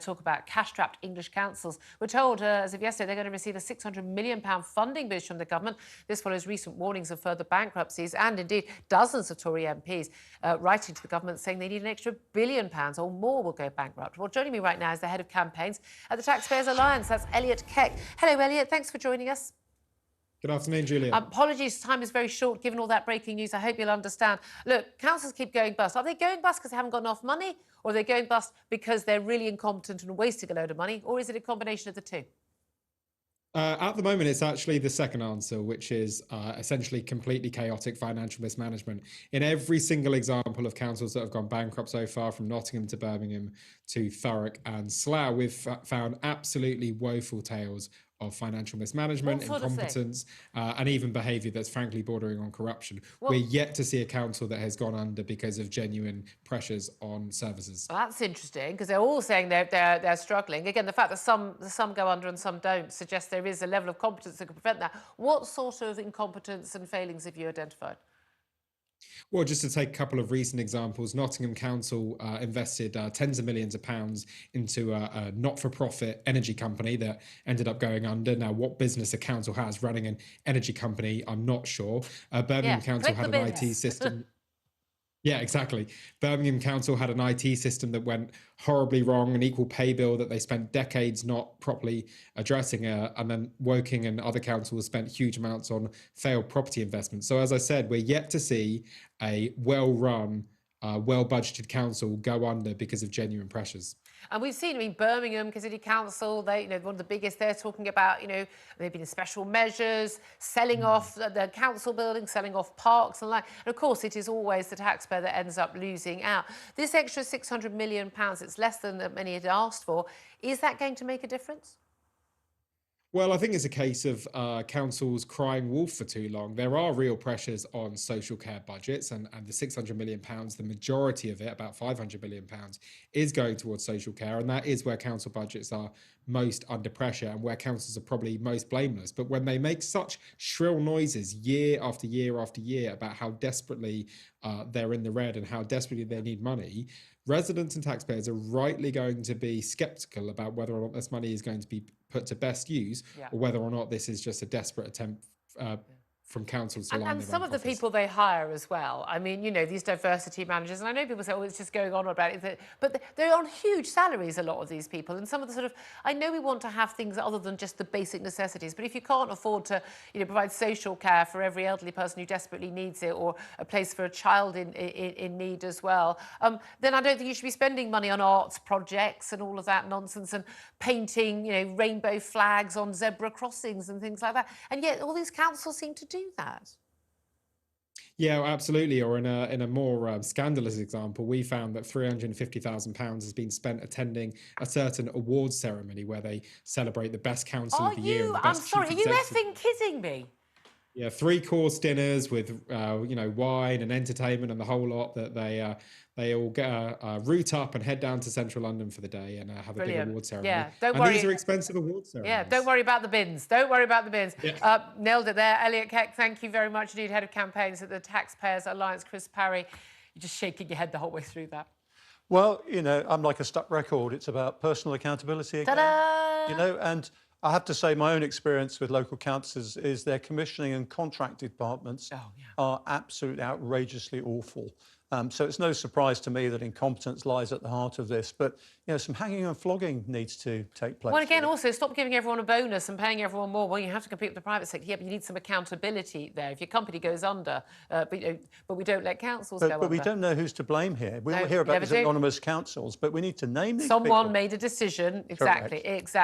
talk about cash-strapped English councils. We're told, as of yesterday, they're going to receive a £600 million funding boost from the government. This follows recent warnings of further bankruptcies and, indeed, dozens of Tory MPs writing to the government saying they need an extra £1 billion or more will go bankrupt. Well, joining me right now is the head of campaigns at the Taxpayers Alliance. That's Elliot Keck. Hello, Elliot. Thanks for joining us. Good afternoon, Julia. Apologies, time is very short, given all that breaking news. I hope you'll understand. Look, councils keep going bust. Are they going bust because they haven't got enough money? Or are they going bust because they're really incompetent and wasting a load of money? Or is it a combination of the two? At the moment, it's actually the second answer, which is essentially completely chaotic financial mismanagement. In every single example of councils that have gone bankrupt so far, from Nottingham to Birmingham to Thurrock and Slough, we've found absolutely woeful tales of financial mismanagement, incompetence, and even behaviour that's frankly bordering on corruption. We're yet to see a council that has gone under because of genuine pressures on services. Well, that's interesting, because they're all saying they're struggling. Again, the fact that some go under and some don't suggests there is a level of competence that could prevent that. What sort of incompetence and failings have you identified? Well, just to take a couple of recent examples, Nottingham Council invested tens of millions of pounds into a not-for-profit energy company that ended up going under. Now, what business a council has running an energy company, I'm not sure. Birmingham Council had an IT system. Yeah, exactly. Birmingham Council had an IT system that went horribly wrong, an equal pay bill that they spent decades not properly addressing, and then Woking and other councils spent huge amounts on failed property investments. So as I said, we're yet to see a well-run, well-budgeted council go under because of genuine pressures. And we've seen, I mean, Birmingham City Council, they, one of the biggest, they're talking about, they've been in special measures, selling off the council buildings, selling off parks and like. And of course, it is always the taxpayer that ends up losing out. This extra £600 million, it's less than many had asked for. Is that going to make a difference? Well, I think it's a case of councils crying wolf for too long. There are real pressures on social care budgets, and the £600 million, the majority of it, about £500 million, is going towards social care, and that is where council budgets are most under pressure and where councils are probably most blameless. But when they make such shrill noises year after year after year about how desperately they're in the red and how desperately they need money, residents and taxpayers are rightly going to be sceptical about whether or not this money is going to be put to best use, or whether or not this is just a desperate attempt from councils to line and some of the people they hire as well. I mean, these diversity managers, and I know people say, oh, it's just going on about it, but they're on huge salaries, a lot of these people. And some of the I know we want to have things other than just the basic necessities, but if you can't afford to, provide social care for every elderly person who desperately needs it, or a place for a child in need as well, then I don't think you should be spending money on arts projects and all of that nonsense and painting, rainbow flags on zebra crossings and things like that. And yet all these councils seem to do that. Yeah, absolutely. Or in a more scandalous example, we found that £350,000 has been spent attending a certain awards ceremony where they celebrate the best council of the year. And the best I'm sorry, are you effing kidding me? Yeah, 3-course dinners with wine and entertainment and the whole lot, that they all get a route up and head down to central London for the day and have a big award ceremony. Yeah, don't worry. These are expensive award ceremonies. Yeah, don't worry about the bins. Don't worry about the bins. Yeah. Nailed it there. Elliot Keck, thank you very much indeed, Head of Campaigns at the Taxpayers Alliance. Chris Parry, you're just shaking your head the whole way through that. Well, I'm like a stuck record. It's about personal accountability again. Ta-da! And I have to say my own experience with local councils is their commissioning and contract departments are absolutely outrageously awful. So it's no surprise to me that incompetence lies at the heart of this. But, some hanging and flogging needs to take place. Well, again, also, stop giving everyone a bonus and paying everyone more. Well, you have to compete with the private sector. Yeah, but you need some accountability there. If your company goes under, but we don't let councils go under. But we don't know who's to blame here. We all hear about these anonymous councils, but we need to name these Someone people. made a decision. Exactly, exactly.